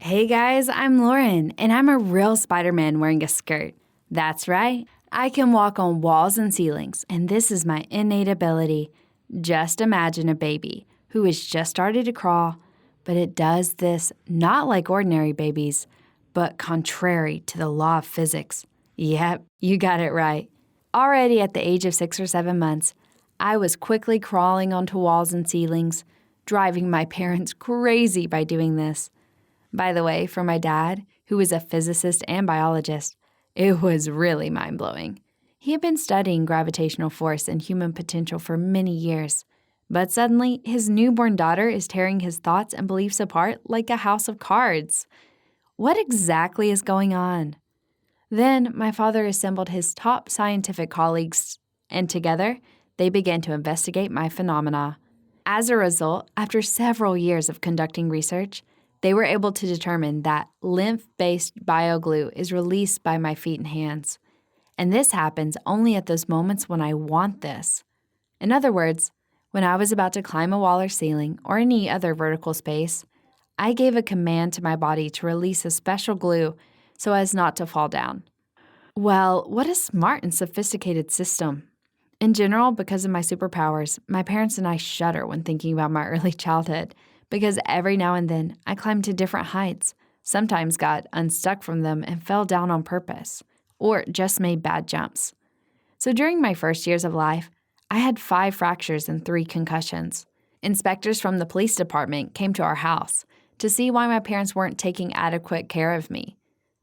Hey guys, I'm Lauren, and I'm a real Spider-Man wearing a skirt. That's right, I can walk on walls and ceilings, and this is my innate ability. Just imagine a baby who has just started to crawl, but it does this not like ordinary babies, but contrary to the law of physics. Yep, you got it right. Already at the age of 6 or 7 months, I was quickly crawling onto walls and ceilings, driving my parents crazy by doing this. By the way, for my dad, who is a physicist and biologist, it was really mind-blowing. He had been studying gravitational force and human potential for many years, but suddenly his newborn daughter is tearing his thoughts and beliefs apart like a house of cards. What exactly is going on? Then my father assembled his top scientific colleagues, and together they began to investigate my phenomena. As a result, after several years of conducting research, they were able to determine that lymph-based bioglue is released by my feet and hands. And this happens only at those moments when I want this. In other words, when I was about to climb a wall or ceiling or any other vertical space, I gave a command to my body to release a special glue so as not to fall down. Well, what a smart and sophisticated system. In general, because of my superpowers, my parents and I shudder when thinking about my early childhood, because every now and then I climbed to different heights, sometimes got unstuck from them and fell down on purpose, or just made bad jumps. So during my first years of life, I had 5 fractures and 3 concussions. Inspectors from the police department came to our house to see why my parents weren't taking adequate care of me.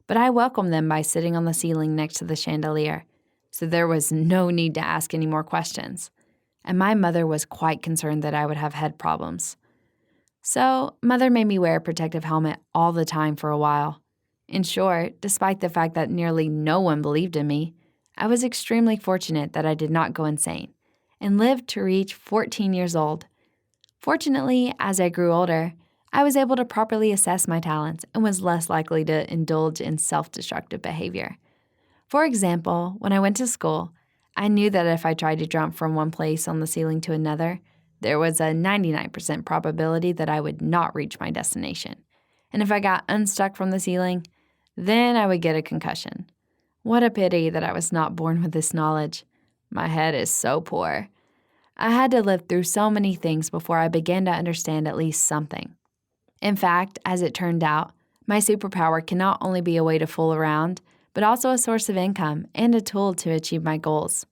But I welcomed them by sitting on the ceiling next to the chandelier, so there was no need to ask any more questions. And my mother was quite concerned that I would have head problems. So, Mother made me wear a protective helmet all the time for a while. In short, despite the fact that nearly no one believed in me, I was extremely fortunate that I did not go insane and lived to reach 14 years old. Fortunately, as I grew older, I was able to properly assess my talents and was less likely to indulge in self-destructive behavior. For example, when I went to school, I knew that if I tried to jump from one place on the ceiling to another, there was a 99% probability that I would not reach my destination. And if I got unstuck from the ceiling, then I would get a concussion. What a pity that I was not born with this knowledge. My head is so poor. I had to live through so many things before I began to understand at least something. In fact, as it turned out, my superpower can not only be a way to fool around, but also a source of income and a tool to achieve my goals.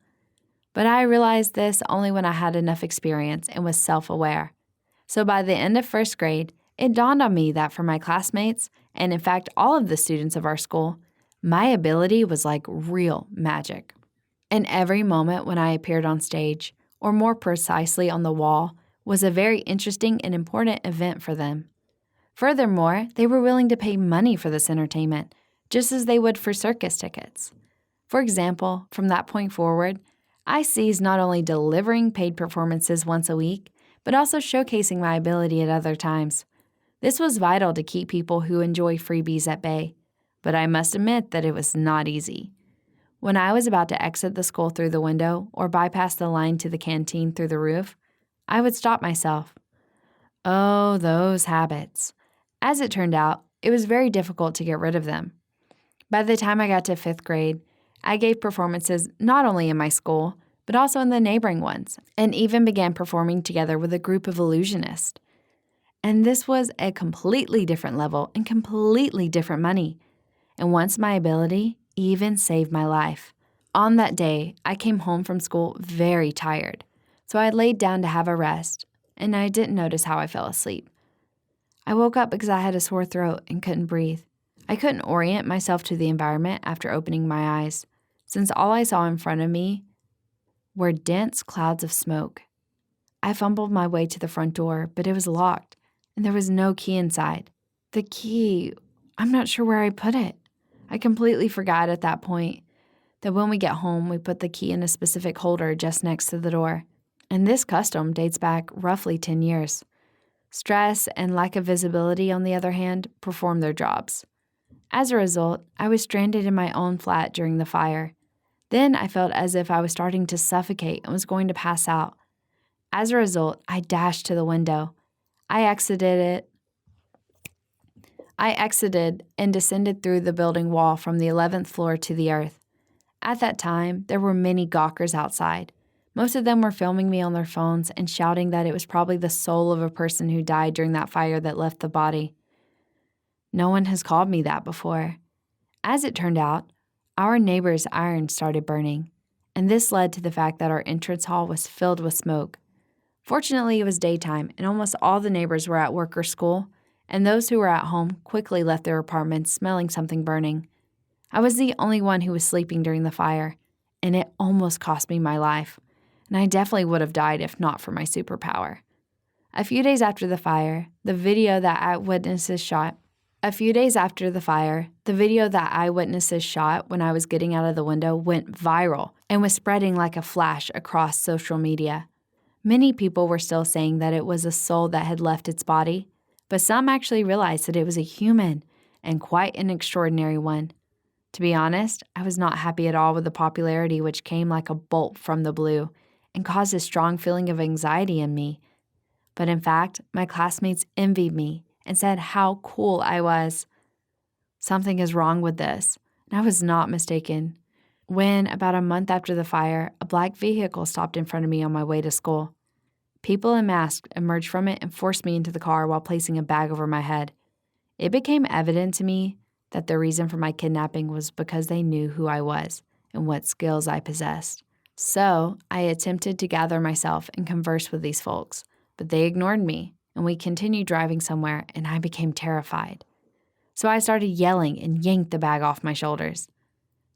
But I realized this only when I had enough experience and was self-aware. So by the end of first grade, it dawned on me that for my classmates, and in fact all of the students of our school, my ability was like real magic. And every moment when I appeared on stage, or more precisely on the wall, was a very interesting and important event for them. Furthermore, they were willing to pay money for this entertainment, just as they would for circus tickets. For example, from that point forward, I ceased not only delivering paid performances once a week, but also showcasing my ability at other times. This was vital to keep people who enjoy freebies at bay, but I must admit that it was not easy. When I was about to exit the school through the window or bypass the line to the canteen through the roof, I would stop myself. Oh, those habits. As it turned out, it was very difficult to get rid of them. By the time I got to 5th grade, I gave performances not only in my school, but also in the neighboring ones, and even began performing together with a group of illusionists. And this was a completely different level and completely different money. And once my ability even saved my life. On that day, I came home from school very tired, so I laid down to have a rest, and I didn't notice how I fell asleep. I woke up because I had a sore throat and couldn't breathe. I couldn't orient myself to the environment after opening my eyes, since all I saw in front of me were dense clouds of smoke. I fumbled my way to the front door, but it was locked, and there was no key inside. The key, I'm not sure where I put it. I completely forgot at that point that when we get home, we put the key in a specific holder just next to the door. And this custom dates back roughly 10 years. Stress and lack of visibility, on the other hand, perform their jobs. As a result, I was stranded in my own flat during the fire. Then I felt as if I was starting to suffocate and was going to pass out. As a result, I dashed to the window. I exited it I exited and descended through the building wall from the 11th floor to the earth. At that time, there were many gawkers outside. Most of them were filming me on their phones and shouting that it was probably the soul of a person who died during that fire that left the body. No one has called me that before. As it turned out, our neighbor's iron started burning, and this led to the fact that our entrance hall was filled with smoke. Fortunately, it was daytime, and almost all the neighbors were at work or school, and those who were at home quickly left their apartments smelling something burning. I was the only one who was sleeping during the fire, and it almost cost me my life, and I definitely would have died if not for my superpower. A few days after the fire, the video that eyewitnesses shot when I was getting out of the window went viral and was spreading like a flash across social media. Many people were still saying that it was a soul that had left its body, but some actually realized that it was a human, and quite an extraordinary one. To be honest, I was not happy at all with the popularity which came like a bolt from the blue and caused a strong feeling of anxiety in me. But in fact, my classmates envied me and said how cool I was. Something is wrong with this, and I was not mistaken. When, about a month after the fire, a black vehicle stopped in front of me on my way to school. People in masks emerged from it and forced me into the car while placing a bag over my head. It became evident to me that the reason for my kidnapping was because they knew who I was and what skills I possessed. So I attempted to gather myself and converse with these folks, but they ignored me, and we continued driving somewhere, and I became terrified. So I started yelling and yanked the bag off my shoulders.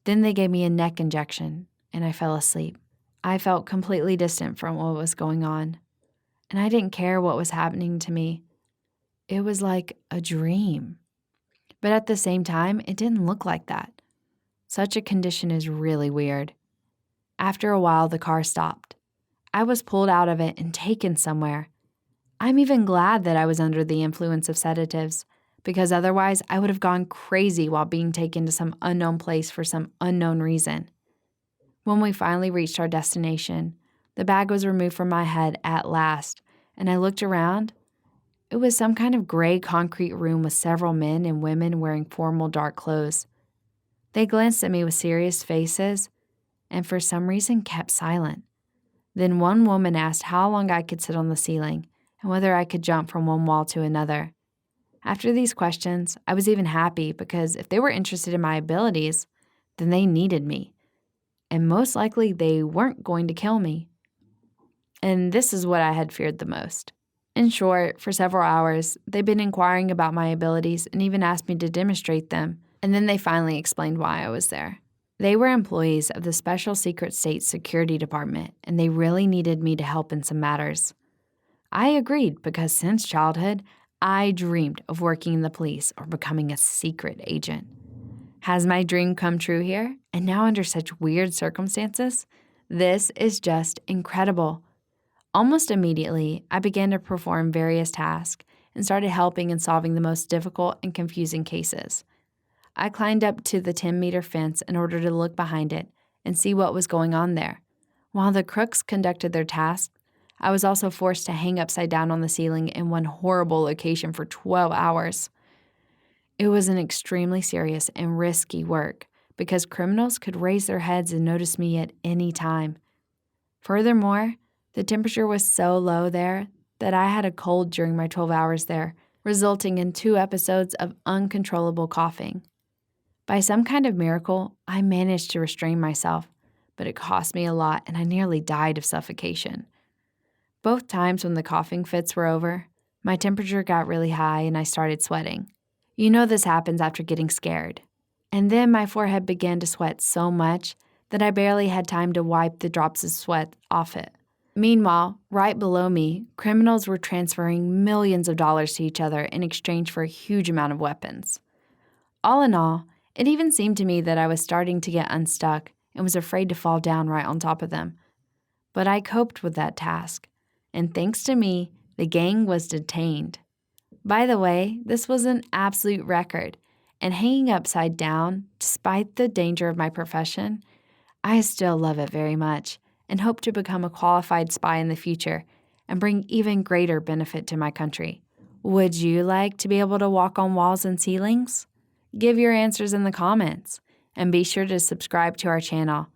Then they gave me a neck injection, and I fell asleep. I felt completely distant from what was going on, and I didn't care what was happening to me. It was like a dream. But at the same time, it didn't look like that. Such a condition is really weird. After a while, the car stopped. I was pulled out of it and taken somewhere. I'm even glad that I was under the influence of sedatives, because otherwise I would have gone crazy while being taken to some unknown place for some unknown reason. When we finally reached our destination, the bag was removed from my head at last, and I looked around. It was some kind of gray concrete room with several men and women wearing formal dark clothes. They glanced at me with serious faces and for some reason kept silent. Then one woman asked how long I could sit on the ceiling and whether I could jump from one wall to another. After these questions, I was even happy because if they were interested in my abilities, then they needed me. And most likely they weren't going to kill me. And this is what I had feared the most. In short, for several hours, they'd been inquiring about my abilities and even asked me to demonstrate them, and then they finally explained why I was there. They were employees of the Special Secret State Security Department, and they really needed me to help in some matters. I agreed because since childhood, I dreamed of working in the police or becoming a secret agent. Has my dream come true here, and now under such weird circumstances? This is just incredible. Almost immediately, I began to perform various tasks and started helping in solving the most difficult and confusing cases. I climbed up to the 10-meter fence in order to look behind it and see what was going on there. While the crooks conducted their task, I was also forced to hang upside down on the ceiling in one horrible location for 12 hours. It was an extremely serious and risky work because criminals could raise their heads and notice me at any time. Furthermore, the temperature was so low there that I had a cold during my 12 hours there, resulting in 2 episodes of uncontrollable coughing. By some kind of miracle, I managed to restrain myself, but it cost me a lot and I nearly died of suffocation. Both times when the coughing fits were over, my temperature got really high and I started sweating. You know this happens after getting scared. And then my forehead began to sweat so much that I barely had time to wipe the drops of sweat off it. Meanwhile, right below me, criminals were transferring millions of dollars to each other in exchange for a huge amount of weapons. All in all, it even seemed to me that I was starting to get unstuck and was afraid to fall down right on top of them. But I coped with that task, and thanks to me, the gang was detained. By the way, this was an absolute record, and hanging upside down, despite the danger of my profession, I still love it very much and hope to become a qualified spy in the future and bring even greater benefit to my country. Would you like to be able to walk on walls and ceilings? Give your answers in the comments, and be sure to subscribe to our channel.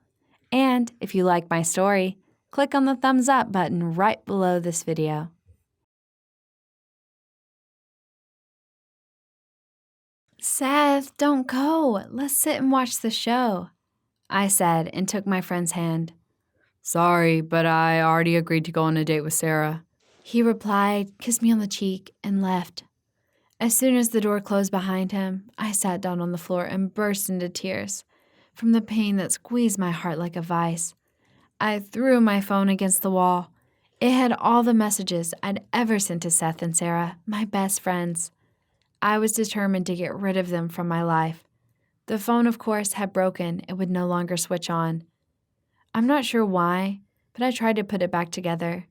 And if you like my story, click on the thumbs up button right below this video. Seth, don't go. Let's sit and watch the show, I said and took my friend's hand. Sorry, but I already agreed to go on a date with Sarah. He replied, kissed me on the cheek, and left. As soon as the door closed behind him, I sat down on the floor and burst into tears from the pain that squeezed my heart like a vice. I threw my phone against the wall. It had all the messages I'd ever sent to Seth and Sarah, my best friends. I was determined to get rid of them from my life. The phone, of course, had broken and would no longer switch on. I'm not sure why, but I tried to put it back together,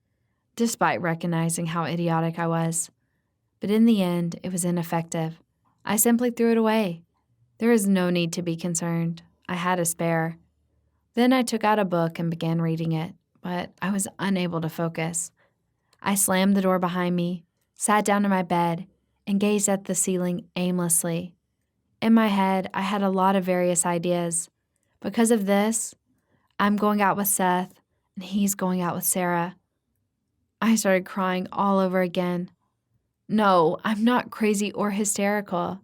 despite recognizing how idiotic I was. But in the end, it was ineffective. I simply threw it away. There is no need to be concerned. I had a spare. Then I took out a book and began reading it, but I was unable to focus. I slammed the door behind me, sat down in my bed, and gazed at the ceiling aimlessly. In my head, I had a lot of various ideas. Because of this, I'm going out with Seth, and he's going out with Sarah. I started crying all over again. No, I'm not crazy or hysterical.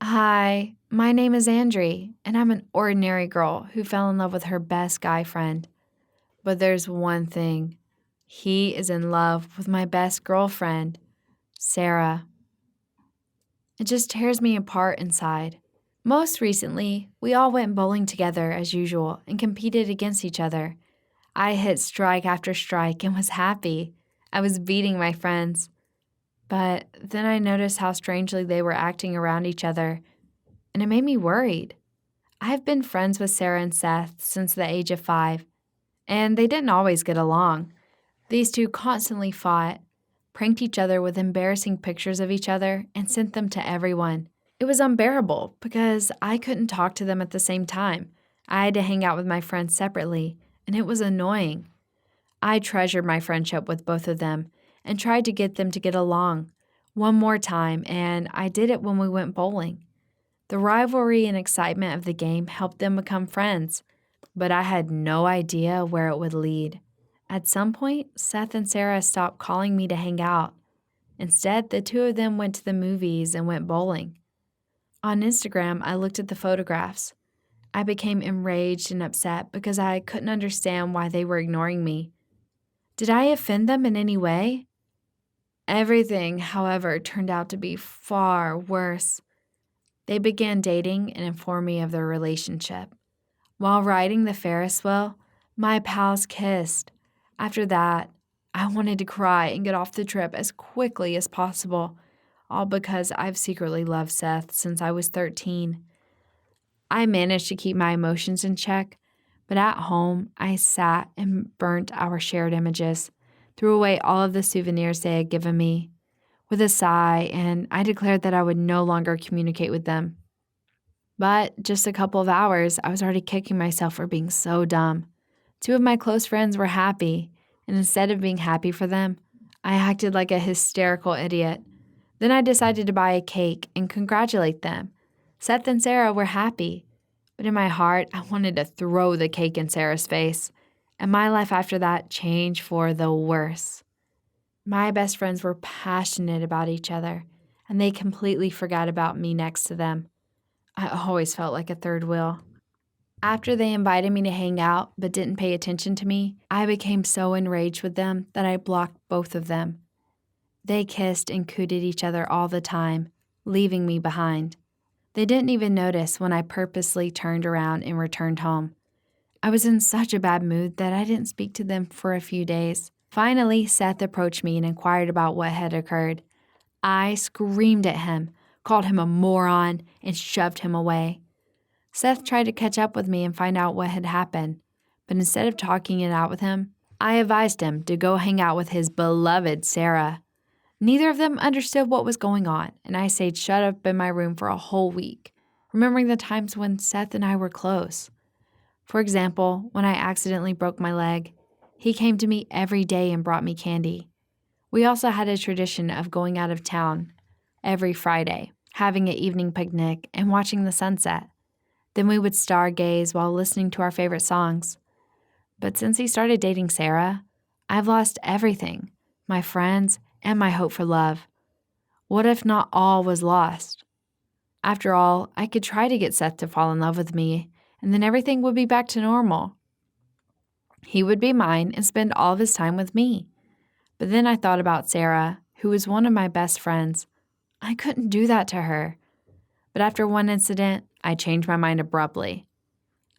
Hi, my name is Andrea, and I'm an ordinary girl who fell in love with her best guy friend. But there's one thing. He is in love with my best girlfriend, Sarah. It just tears me apart inside. Most recently, we all went bowling together as usual and competed against each other. I hit strike after strike and was happy. I was beating my friends. But then I noticed how strangely they were acting around each other, and it made me worried. I've been friends with Sarah and Seth since the age of 5, and they didn't always get along. These two constantly fought, pranked each other with embarrassing pictures of each other, and sent them to everyone. It was unbearable because I couldn't talk to them at the same time. I had to hang out with my friends separately, and it was annoying. I treasured my friendship with both of them and tried to get them to get along one more time, and I did it when we went bowling. The rivalry and excitement of the game helped them become friends, but I had no idea where it would lead. At some point, Seth and Sarah stopped calling me to hang out. Instead, the two of them went to the movies and went bowling. On Instagram, I looked at the photographs. I became enraged and upset because I couldn't understand why they were ignoring me. Did I offend them in any way? Everything, however, turned out to be far worse. They began dating and informed me of their relationship. While riding the Ferris wheel, my pals kissed. After that, I wanted to cry and get off the trip as quickly as possible, all because I've secretly loved Seth since I was 13. I managed to keep my emotions in check, but at home, I sat and burnt our shared images, threw away all of the souvenirs they had given me with a sigh, and I declared that I would no longer communicate with them. But just a couple of hours, I was already kicking myself for being so dumb. 2 of my close friends were happy, and instead of being happy for them, I acted like a hysterical idiot. Then I decided to buy a cake and congratulate them. Seth and Sarah were happy, but in my heart, I wanted to throw the cake in Sarah's face, and my life after that changed for the worse. My best friends were passionate about each other, and they completely forgot about me next to them. I always felt like a third wheel. After they invited me to hang out but didn't pay attention to me, I became so enraged with them that I blocked both of them. They kissed and cooed at each other all the time, leaving me behind. They didn't even notice when I purposely turned around and returned home. I was in such a bad mood that I didn't speak to them for a few days. Finally, Seth approached me and inquired about what had occurred. I screamed at him, called him a moron, and shoved him away. Seth tried to catch up with me and find out what had happened, but instead of talking it out with him, I advised him to go hang out with his beloved Sarah. Neither of them understood what was going on, and I stayed shut up in my room for a whole week, remembering the times when Seth and I were close. For example, when I accidentally broke my leg, he came to me every day and brought me candy. We also had a tradition of going out of town every Friday, having an evening picnic and watching the sunset. Then we would stargaze while listening to our favorite songs. But since he started dating Sarah, I've lost everything, my friends and my hope for love. What if not all was lost? After all, I could try to get Seth to fall in love with me, and then everything would be back to normal. He would be mine and spend all of his time with me. But then I thought about Sarah, who was one of my best friends. I couldn't do that to her. But after one incident, I changed my mind abruptly.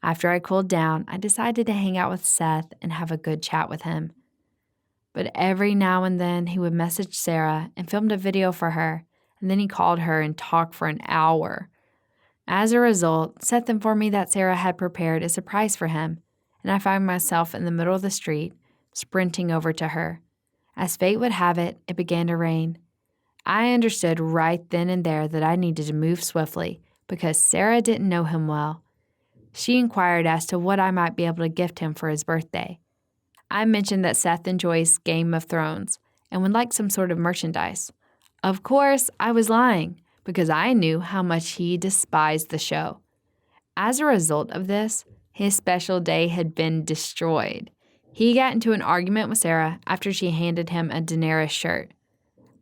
After I cooled down, I decided to hang out with Seth and have a good chat with him. But every now and then, he would message Sarah and filmed a video for her, and then he called her and talked for an hour. As a result, Seth informed me that Sarah had prepared a surprise for him, and I found myself in the middle of the street, sprinting over to her. As fate would have it, it began to rain. I understood right then and there that I needed to move swiftly because Sarah didn't know him well. She inquired as to what I might be able to gift him for his birthday. I mentioned that Seth enjoys Game of Thrones and would like some sort of merchandise. Of course, I was lying because I knew how much he despised the show. As a result of this, his special day had been destroyed. He got into an argument with Sarah after she handed him a Daenerys shirt.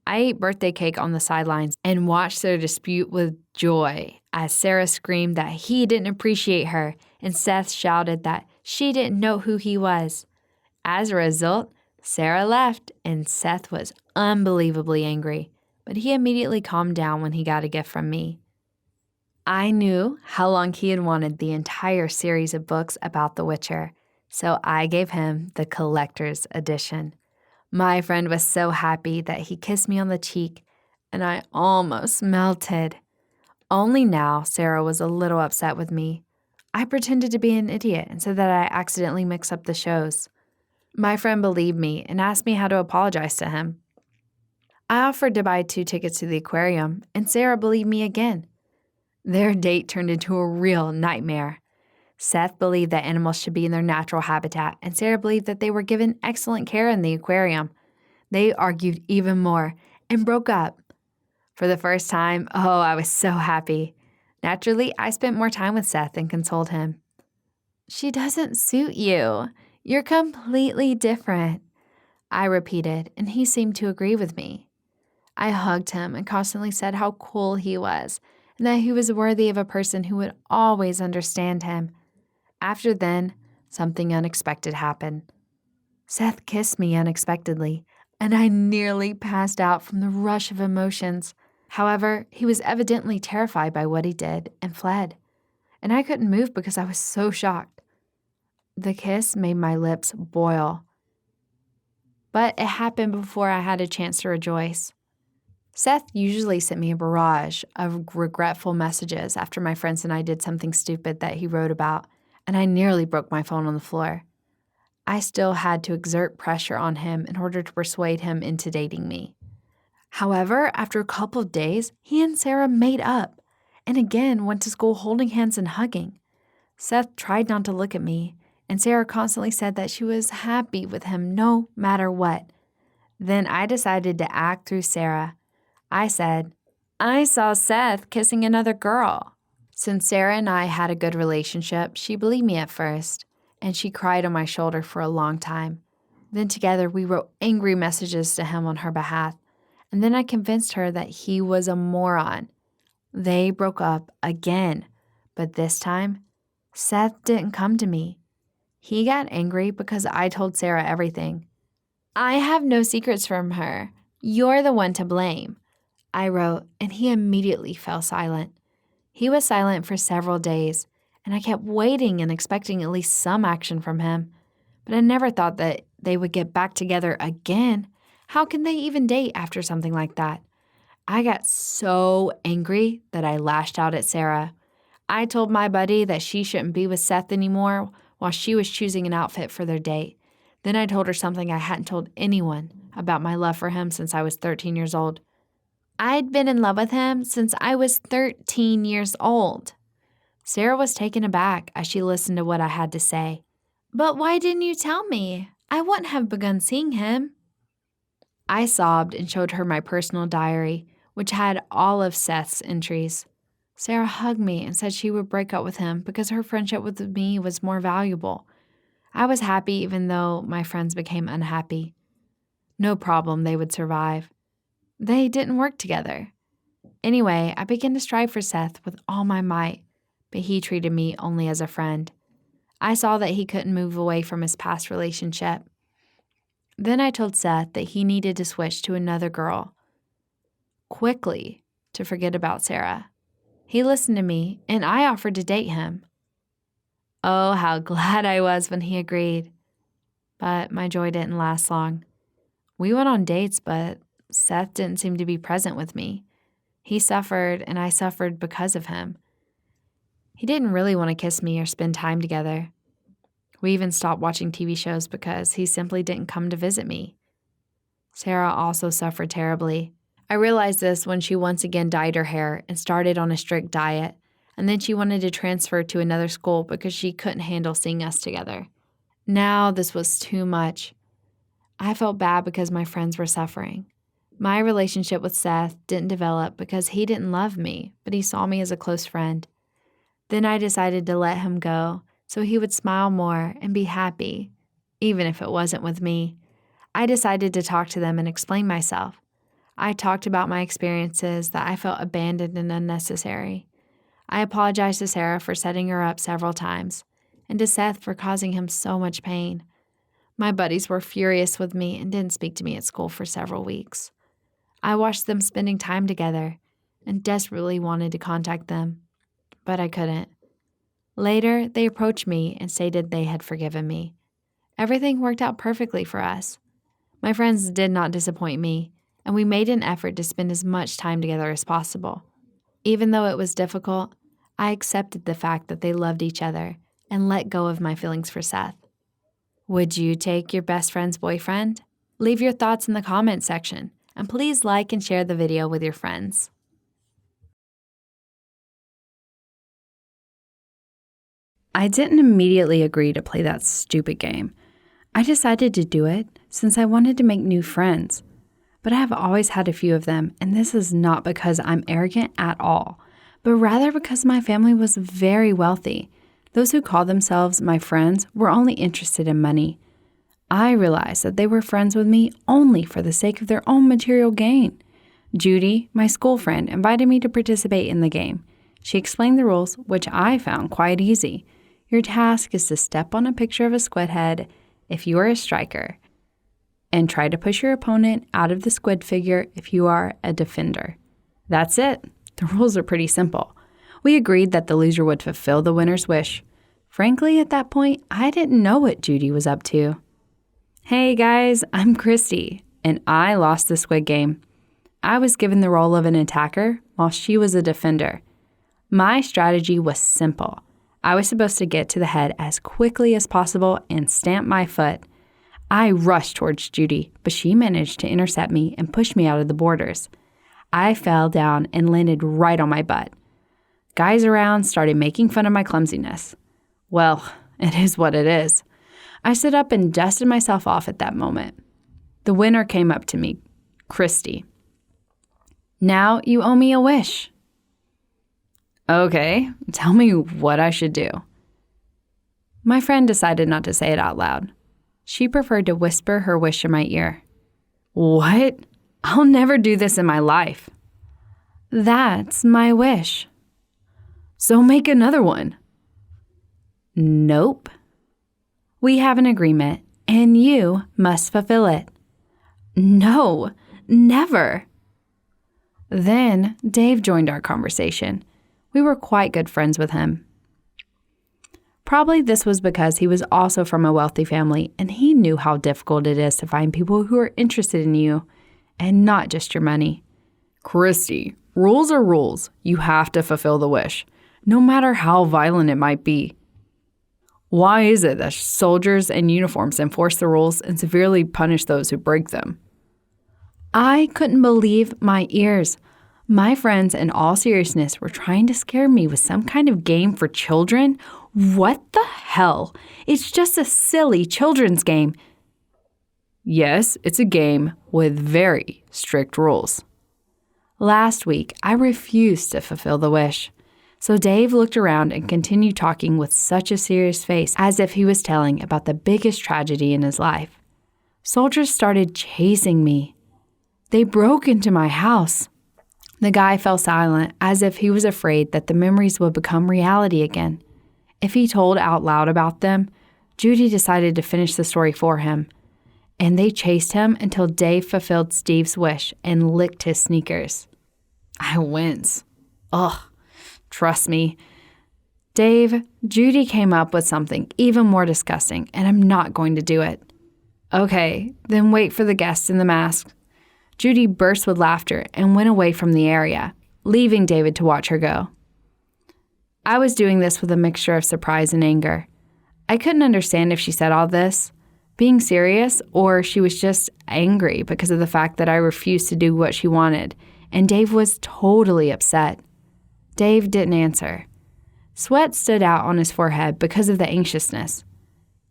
I ate birthday cake on the sidelines and watched their dispute with joy as Sarah screamed that he didn't appreciate her and Seth shouted that she didn't know who he was. As a result, Sarah left and Seth was unbelievably angry, but he immediately calmed down when he got a gift from me. I knew how long he had wanted the entire series of books about The Witcher, so I gave him the collector's edition. My friend was so happy that he kissed me on the cheek, and I almost melted. Only now Sarah was a little upset with me. I pretended to be an idiot and said that I accidentally mixed up the shows. My friend believed me and asked me how to apologize to him. I offered to buy 2 tickets to the aquarium, and Sarah believed me again. Their date turned into a real nightmare. Seth believed that animals should be in their natural habitat, and Sarah believed that they were given excellent care in the aquarium. They argued even more and broke up. For the first time, I was so happy. Naturally, I spent more time with Seth and consoled him. "She doesn't suit you. You're completely different," I repeated, and he seemed to agree with me. I hugged him and constantly said how cool he was and that he was worthy of a person who would always understand him. After then, something unexpected happened. Seth kissed me unexpectedly, and I nearly passed out from the rush of emotions. However, he was evidently terrified by what he did and fled, and I couldn't move because I was so shocked. The kiss made my lips boil, but it happened before I had a chance to rejoice. Seth usually sent me a barrage of regretful messages after my friends and I did something stupid that he wrote about, and I nearly broke my phone on the floor. I still had to exert pressure on him in order to persuade him into dating me. However, after a couple of days, he and Sarah made up, and again went to school holding hands and hugging. Seth tried not to look at me, and Sarah constantly said that she was happy with him no matter what. Then I decided to act through Sarah. I said, "I saw Seth kissing another girl." Since Sarah and I had a good relationship, she believed me at first, and she cried on my shoulder for a long time. Then together we wrote angry messages to him on her behalf, and then I convinced her that he was a moron. They broke up again, but this time, Seth didn't come to me. He got angry because I told Sarah everything. "I have no secrets from her. You're the one to blame," I wrote, and he immediately fell silent. He was silent for several days, and I kept waiting and expecting at least some action from him. But I never thought that they would get back together again. How can they even date after something like that? I got so angry that I lashed out at Sarah. I told my buddy that she shouldn't be with Seth anymore while she was choosing an outfit for their date. Then I told her something I hadn't told anyone about my love for him since I was 13 years old. I'd been in love with him since I was 13 years old. Sarah was taken aback as she listened to what I had to say. "But why didn't you tell me? I wouldn't have begun seeing him." I sobbed and showed her my personal diary, which had all of Seth's entries. Sarah hugged me and said she would break up with him because her friendship with me was more valuable. I was happy even though my friends became unhappy. No problem, they would survive. They didn't work together. Anyway, I began to strive for Seth with all my might, but he treated me only as a friend. I saw that he couldn't move away from his past relationship. Then I told Seth that he needed to switch to another girl quickly to forget about Sarah. He listened to me, and I offered to date him. Oh, how glad I was when he agreed. But my joy didn't last long. We went on dates, but Seth didn't seem to be present with me. He suffered, and I suffered because of him. He didn't really want to kiss me or spend time together. We even stopped watching TV shows because he simply didn't come to visit me. Sarah also suffered terribly. I realized this when she once again dyed her hair and started on a strict diet, and then she wanted to transfer to another school because she couldn't handle seeing us together. Now this was too much. I felt bad because my friends were suffering. My relationship with Seth didn't develop because he didn't love me, but he saw me as a close friend. Then I decided to let him go so he would smile more and be happy, even if it wasn't with me. I decided to talk to them and explain myself. I talked about my experiences, that I felt abandoned and unnecessary. I apologized to Sarah for setting her up several times, and to Seth for causing him so much pain. My buddies were furious with me and didn't speak to me at school for several weeks. I watched them spending time together and desperately wanted to contact them, but I couldn't. Later, they approached me and stated they had forgiven me. Everything worked out perfectly for us. My friends did not disappoint me, and we made an effort to spend as much time together as possible. Even though it was difficult, I accepted the fact that they loved each other and let go of my feelings for Seth. Would you take your best friend's boyfriend? Leave your thoughts in the comments section, and please like and share the video with your friends. I didn't immediately agree to play that stupid game. I decided to do it since I wanted to make new friends. But I have always had a few of them, and this is not because I'm arrogant at all, but rather because my family was very wealthy. Those who called themselves my friends were only interested in money. I realized that they were friends with me only for the sake of their own material gain. Judy, my school friend, invited me to participate in the game. She explained the rules, which I found quite easy. Your task is to step on a picture of a squid head if you are a striker, and try to push your opponent out of the squid figure if you are a defender. That's it. The rules are pretty simple. We agreed that the loser would fulfill the winner's wish. Frankly, at that point, I didn't know what Judy was up to. Hey guys, I'm Christy, and I lost the squid game. I was given the role of an attacker while she was a defender. My strategy was simple. I was supposed to get to the head as quickly as possible and stamp my foot. I rushed towards Judy, but she managed to intercept me and push me out of the borders. I fell down and landed right on my butt. Guys around started making fun of my clumsiness. Well, it is what it is. I stood up and dusted myself off at that moment. The winner came up to me, Christy. Now you owe me a wish. Okay, tell me what I should do. My friend decided not to say it out loud. She preferred to whisper her wish in my ear. What? I'll never do this in my life. That's my wish. So make another one. Nope. We have an agreement, and you must fulfill it. No, never. Then Dave joined our conversation. We were quite good friends with him. Probably this was because he was also from a wealthy family, and he knew how difficult it is to find people who are interested in you, and not just your money. Christy, rules are rules. You have to fulfill the wish, no matter how violent it might be. Why is it that soldiers in uniforms enforce the rules and severely punish those who break them? I couldn't believe my ears. My friends, in all seriousness, were trying to scare me with some kind of game for children. What the hell? It's just a silly children's game. Yes, it's a game with very strict rules. Last week, I refused to fulfill the wish. So Dave looked around and continued talking with such a serious face as if he was telling about the biggest tragedy in his life. Soldiers started chasing me. They broke into my house. The guy fell silent as if he was afraid that the memories would become reality again. If he told out loud about them, Judy decided to finish the story for him. And they chased him until Dave fulfilled Steve's wish and licked his sneakers. I wince. Ugh, trust me. Dave, Judy came up with something even more disgusting, and I'm not going to do it. Okay, then wait for the guest in the mask. Judy burst with laughter and went away from the area, leaving David to watch her go. I was doing this with a mixture of surprise and anger. I couldn't understand if she said all this, being serious, or she was just angry because of the fact that I refused to do what she wanted, and Dave was totally upset. Dave didn't answer. Sweat stood out on his forehead because of the anxiousness.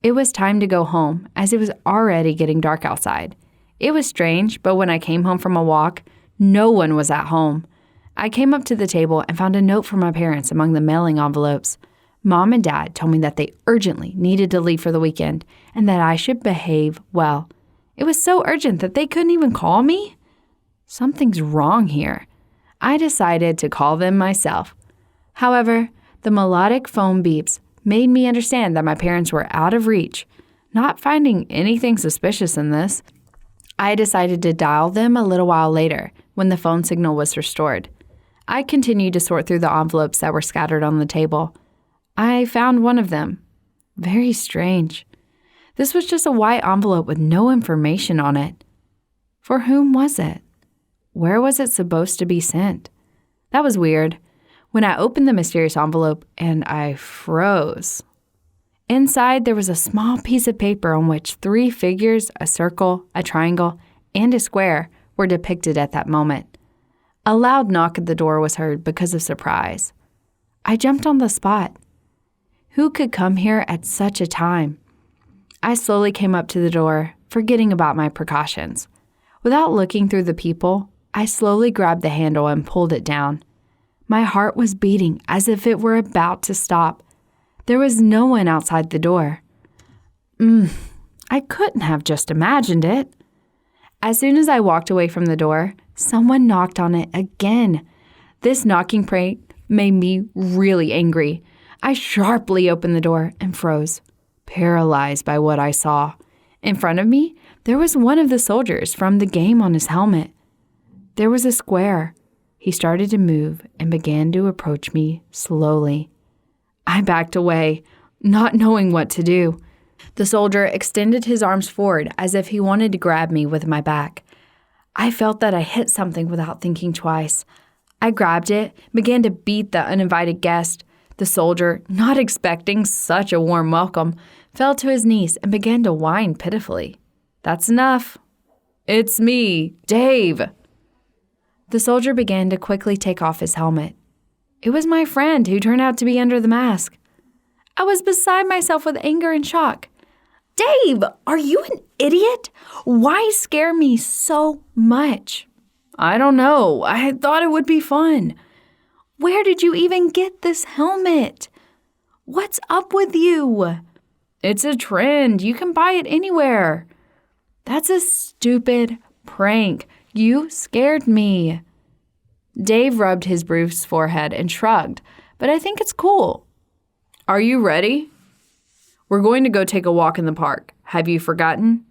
It was time to go home, as it was already getting dark outside. It was strange, but when I came home from a walk, no one was at home. I came up to the table and found a note from my parents among the mailing envelopes. Mom and Dad told me that they urgently needed to leave for the weekend and that I should behave well. It was so urgent that they couldn't even call me? Something's wrong here. I decided to call them myself. However, the melodic phone beeps made me understand that my parents were out of reach. Not finding anything suspicious in this, I decided to dial them a little while later when the phone signal was restored. I continued to sort through the envelopes that were scattered on the table. I found one of them. Very strange. This was just a white envelope with no information on it. For whom was it? Where was it supposed to be sent? That was weird. When I opened the mysterious envelope, and I froze. Inside, there was a small piece of paper on which 3 figures, a circle, a triangle, and a square were depicted at that moment. A loud knock at the door was heard because of surprise. I jumped on the spot. Who could come here at such a time? I slowly came up to the door, forgetting about my precautions. Without looking through the people, I slowly grabbed the handle and pulled it down. My heart was beating as if it were about to stop. There was no one outside the door. I couldn't have just imagined it. As soon as I walked away from the door, someone knocked on it again. This knocking prank made me really angry. I sharply opened the door and froze, paralyzed by what I saw. In front of me, there was one of the soldiers from the game on his helmet. There was a square. He started to move and began to approach me slowly. I backed away, not knowing what to do. The soldier extended his arms forward as if he wanted to grab me with my back. I felt that I hit something without thinking twice. I grabbed it, began to beat the uninvited guest. The soldier, not expecting such a warm welcome, fell to his knees and began to whine pitifully. That's enough. It's me, Dave. The soldier began to quickly take off his helmet. It was my friend who turned out to be under the mask. I was beside myself with anger and shock. Dave, are you an idiot? Why scare me so much? I don't know. I thought it would be fun. Where did you even get this helmet? What's up with you? It's a trend. You can buy it anywhere. That's a stupid prank. You scared me. Dave rubbed his bruised forehead and shrugged, but I think it's cool. Are you ready? We're going to go take a walk in the park. Have you forgotten?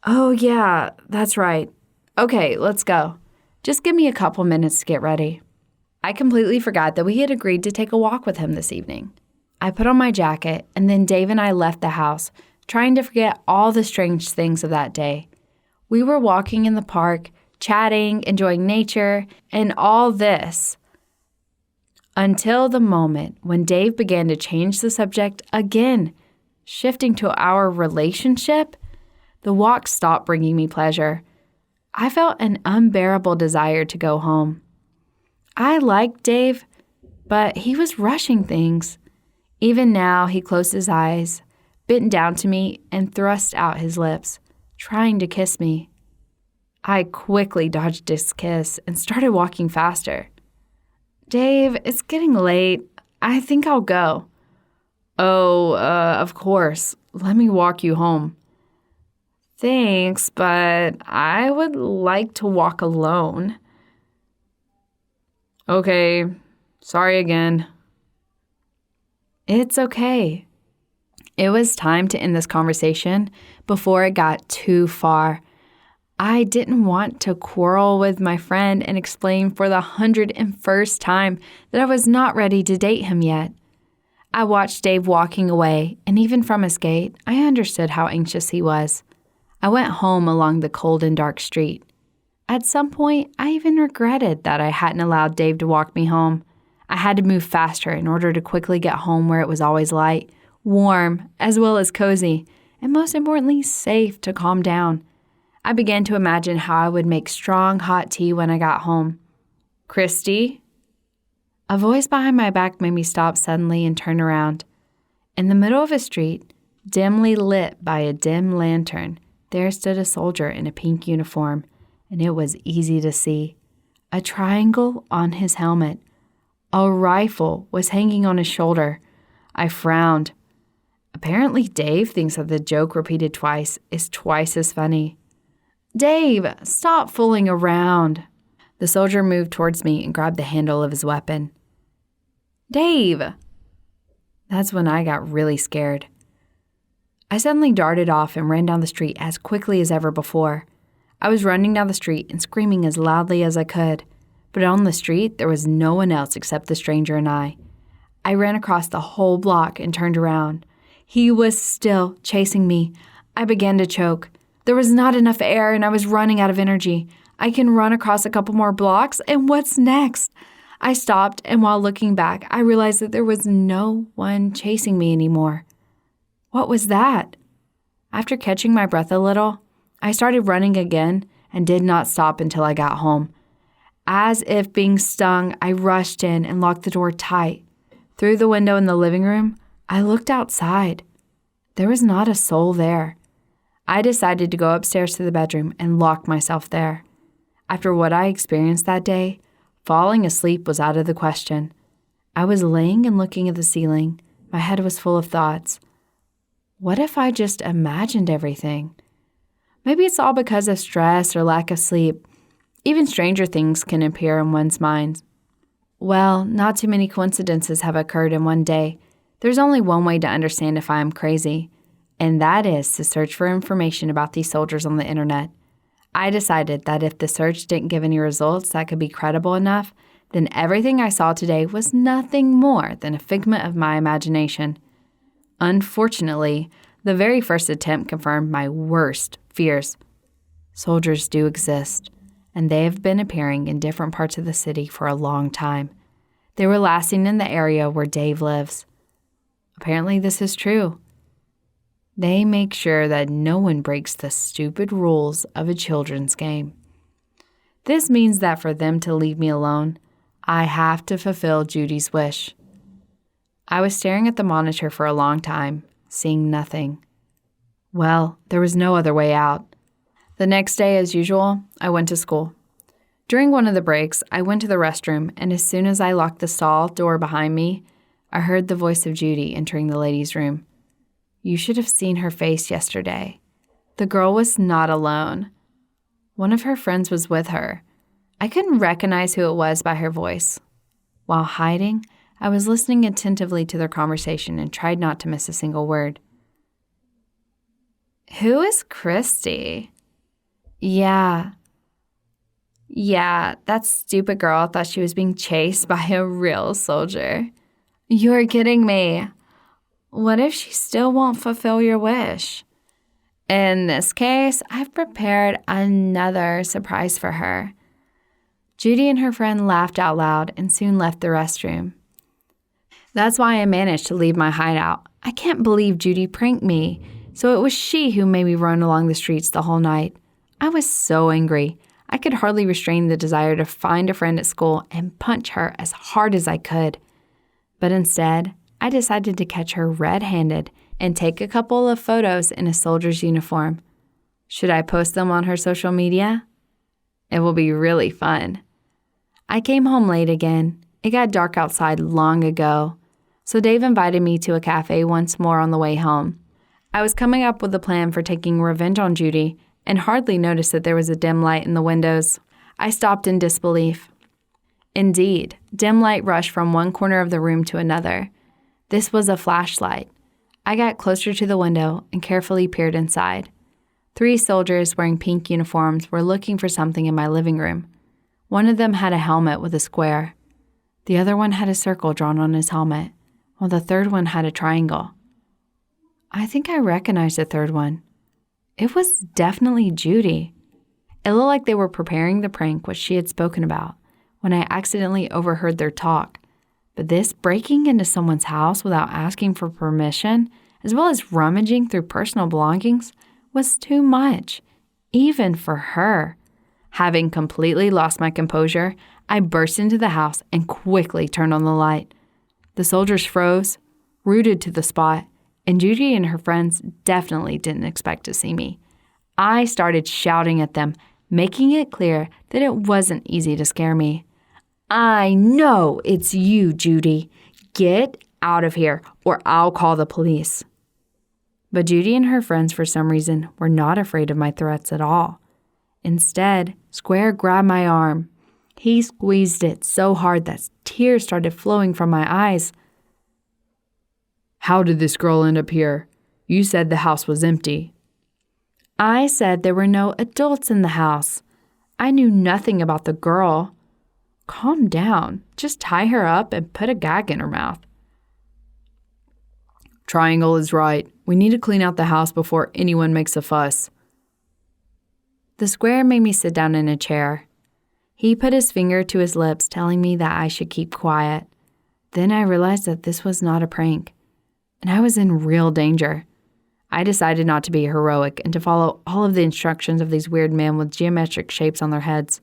Oh, yeah, that's right. Okay, let's go. Just give me a couple minutes to get ready. I completely forgot that we had agreed to take a walk with him this evening. I put on my jacket, and then Dave and I left the house, trying to forget all the strange things of that day. We were walking in the park, chatting, enjoying nature, and all this, until the moment when Dave began to change the subject again, shifting to our relationship. The walk stopped bringing me pleasure. I felt an unbearable desire to go home. I liked Dave, but he was rushing things. Even now, he closed his eyes, bent down to me, and thrust out his lips. trying to kiss me. I quickly dodged his kiss and started walking faster. "Dave, it's getting late. I think I'll go." "Oh, of course. Let me walk you home." "Thanks, but I would like to walk alone." "Okay, sorry again." "It's okay." It was time to end this conversation before it got too far. I didn't want to quarrel with my friend and explain for the 101st time that I was not ready to date him yet. I watched Dave walking away, and even from his gait, I understood how anxious he was. I went home along the cold and dark street. At some point, I even regretted that I hadn't allowed Dave to walk me home. I had to move faster in order to quickly get home where it was always light, warm, as well as cozy, and most importantly, safe to calm down. I began to imagine how I would make strong, hot tea when I got home. "Christy?" A voice behind my back made me stop suddenly and turn around. In the middle of a street, dimly lit by a dim lantern, there stood a soldier in a pink uniform, and it was easy to see. A triangle on his helmet. A rifle was hanging on his shoulder. I frowned. Apparently, Dave thinks that the joke repeated twice is twice as funny. "Dave, stop fooling around." The soldier moved towards me and grabbed the handle of his weapon. "Dave!" That's when I got really scared. I suddenly darted off and ran down the street as quickly as ever before. I was running down the street and screaming as loudly as I could, but on the street there was no one else except the stranger and I. I ran across the whole block and turned around. He was still chasing me. I began to choke. There was not enough air and I was running out of energy. I can run across a couple more blocks, and what's next? I stopped, and while looking back, I realized that there was no one chasing me anymore. What was that? After catching my breath a little, I started running again and did not stop until I got home. As if being stung, I rushed in and locked the door tight. Through the window in the living room, I looked outside. There was not a soul there. I decided to go upstairs to the bedroom and lock myself there. After what I experienced that day, falling asleep was out of the question. I was laying and looking at the ceiling. My head was full of thoughts. What if I just imagined everything? Maybe it's all because of stress or lack of sleep. Even stranger things can appear in one's mind. Well, not too many coincidences have occurred in one day. There's only one way to understand if I am crazy, and that is to search for information about these soldiers on the internet. I decided that if the search didn't give any results that could be credible enough, then everything I saw today was nothing more than a figment of my imagination. Unfortunately, the very first attempt confirmed my worst fears. Soldiers do exist, and they have been appearing in different parts of the city for a long time. They were last seen in the area where Dave lives. Apparently, this is true. They make sure that no one breaks the stupid rules of a children's game. This means that for them to leave me alone, I have to fulfill Judy's wish. I was staring at the monitor for a long time, seeing nothing. Well, there was no other way out. The next day, as usual, I went to school. During one of the breaks, I went to the restroom, and as soon as I locked the stall door behind me, I heard the voice of Judy entering the ladies' room. You should have seen her face yesterday. The girl was not alone. One of her friends was with her. I couldn't recognize who it was by her voice. While hiding, I was listening attentively to their conversation and tried not to miss a single word. Who is Christy? Yeah, that stupid girl thought she was being chased by a real soldier. You're kidding me. What if she still won't fulfill your wish? In this case, I've prepared another surprise for her. Judy and her friend laughed out loud and soon left the restroom. That's why I managed to leave my hideout. I can't believe Judy pranked me, so it was she who made me run along the streets the whole night. I was so angry. I could hardly restrain the desire to find a friend at school and punch her as hard as I could. But instead, I decided to catch her red-handed and take a couple of photos in a soldier's uniform. Should I post them on her social media? It will be really fun. I came home late again. It got dark outside long ago, so Dave invited me to a cafe once more on the way home. I was coming up with a plan for taking revenge on Judy and hardly noticed that there was a dim light in the windows. I stopped in disbelief. Indeed, dim light rushed from one corner of the room to another. This was a flashlight. I got closer to the window and carefully peered inside. 3 soldiers wearing pink uniforms were looking for something in my living room. One of them had a helmet with a square. The other one had a circle drawn on his helmet, while the third one had a triangle. I think I recognized the third one. It was definitely Judy. It looked like they were preparing the prank which she had spoken about when I accidentally overheard their talk. But this breaking into someone's house without asking for permission, as well as rummaging through personal belongings, was too much, even for her. Having completely lost my composure, I burst into the house and quickly turned on the light. The soldiers froze, rooted to the spot, and Judy and her friends definitely didn't expect to see me. I started shouting at them, making it clear that it wasn't easy to scare me. I know it's you, Judy. Get out of here, or I'll call the police. But Judy and her friends, for some reason, were not afraid of my threats at all. Instead, Square grabbed my arm. He squeezed it so hard that tears started flowing from my eyes. How did this girl end up here? You said the house was empty. I said there were no adults in the house. I knew nothing about the girl. Calm down. Just tie her up and put a gag in her mouth. Triangle is right. We need to clean out the house before anyone makes a fuss. The Square made me sit down in a chair. He put his finger to his lips, telling me that I should keep quiet. Then I realized that this was not a prank, and I was in real danger. I decided not to be heroic and to follow all of the instructions of these weird men with geometric shapes on their heads.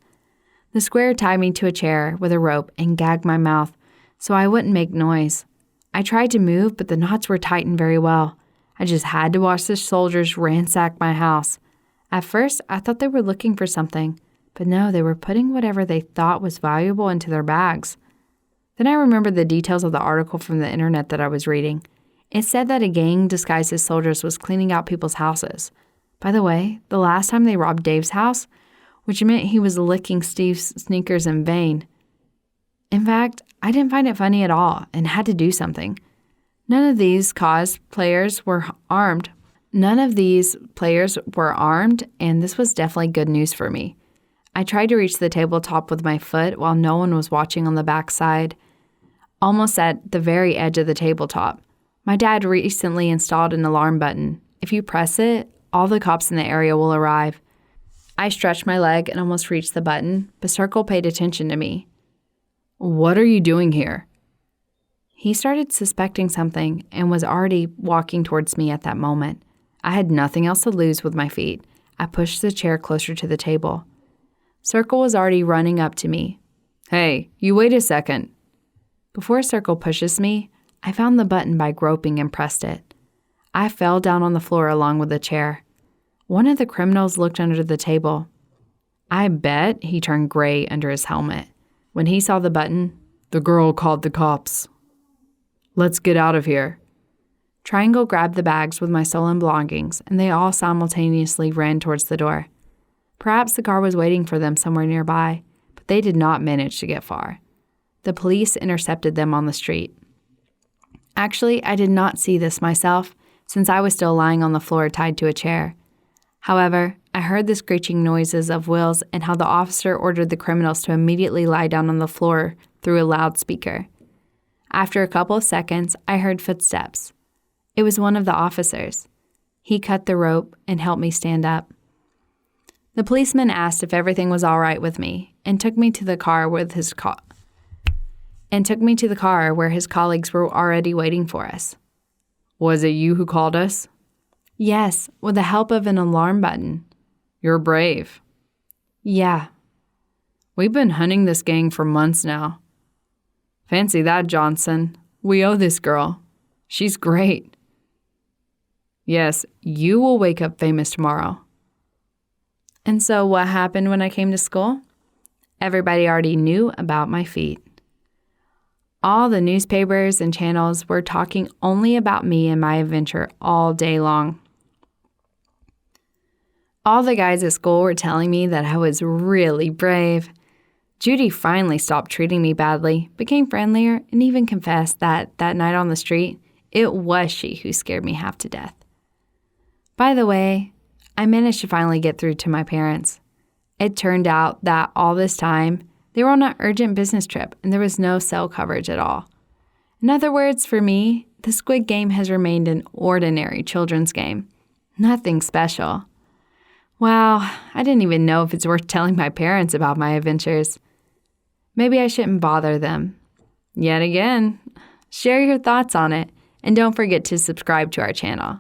The Square tied me to a chair with a rope and gagged my mouth so I wouldn't make noise. I tried to move, but the knots were tightened very well. I just had to watch the soldiers ransack my house. At first, I thought they were looking for something, but no, they were putting whatever they thought was valuable into their bags. Then I remembered the details of the article from the internet that I was reading. It said that a gang disguised as soldiers was cleaning out people's houses. By the way, the last time they robbed Dave's house, which meant he was licking Steve's sneakers in vain. In fact, I didn't find it funny at all and had to do something. None of these cosplayers were armed. And this was definitely good news for me. I tried to reach the tabletop with my foot while no one was watching on the back side, almost at the very edge of the tabletop. My dad recently installed an alarm button. If you press it, all the cops in the area will arrive. I stretched my leg and almost reached the button, but Circle paid attention to me. What are you doing here? He started suspecting something and was already walking towards me at that moment. I had nothing else to lose with my feet. I pushed the chair closer to the table. Circle was already running up to me. Hey, you wait a second. Before Circle pushes me, I found the button by groping and pressed it. I fell down on the floor along with the chair. One of the criminals looked under the table. I bet he turned gray under his helmet. When he saw the button, the girl called the cops. Let's get out of here. Triangle grabbed the bags with my stolen belongings, and they all simultaneously ran towards the door. Perhaps the car was waiting for them somewhere nearby, but they did not manage to get far. The police intercepted them on the street. Actually, I did not see this myself, since I was still lying on the floor tied to a chair. However, I heard the screeching noises of wheels and how the officer ordered the criminals to immediately lie down on the floor through a loudspeaker. After a couple of seconds, I heard footsteps. It was one of the officers. He cut the rope and helped me stand up. The policeman asked if everything was all right with me and took me to the car where his colleagues were already waiting for us. Was it you who called us? Yes, with the help of an alarm button. You're brave. Yeah. We've been hunting this gang for months now. Fancy that, Johnson. We owe this girl. She's great. Yes, you will wake up famous tomorrow. And so what happened when I came to school? Everybody already knew about my feat. All the newspapers and channels were talking only about me and my adventure all day long. All the guys at school were telling me that I was really brave. Judy finally stopped treating me badly, became friendlier, and even confessed that night on the street, it was she who scared me half to death. By the way, I managed to finally get through to my parents. It turned out that all this time, they were on an urgent business trip and there was no cell coverage at all. In other words, for me, the Squid Game has remained an ordinary children's game. Nothing special. Wow, I didn't even know if it's worth telling my parents about my adventures. Maybe I shouldn't bother them. Yet again, share your thoughts on it, and don't forget to subscribe to our channel.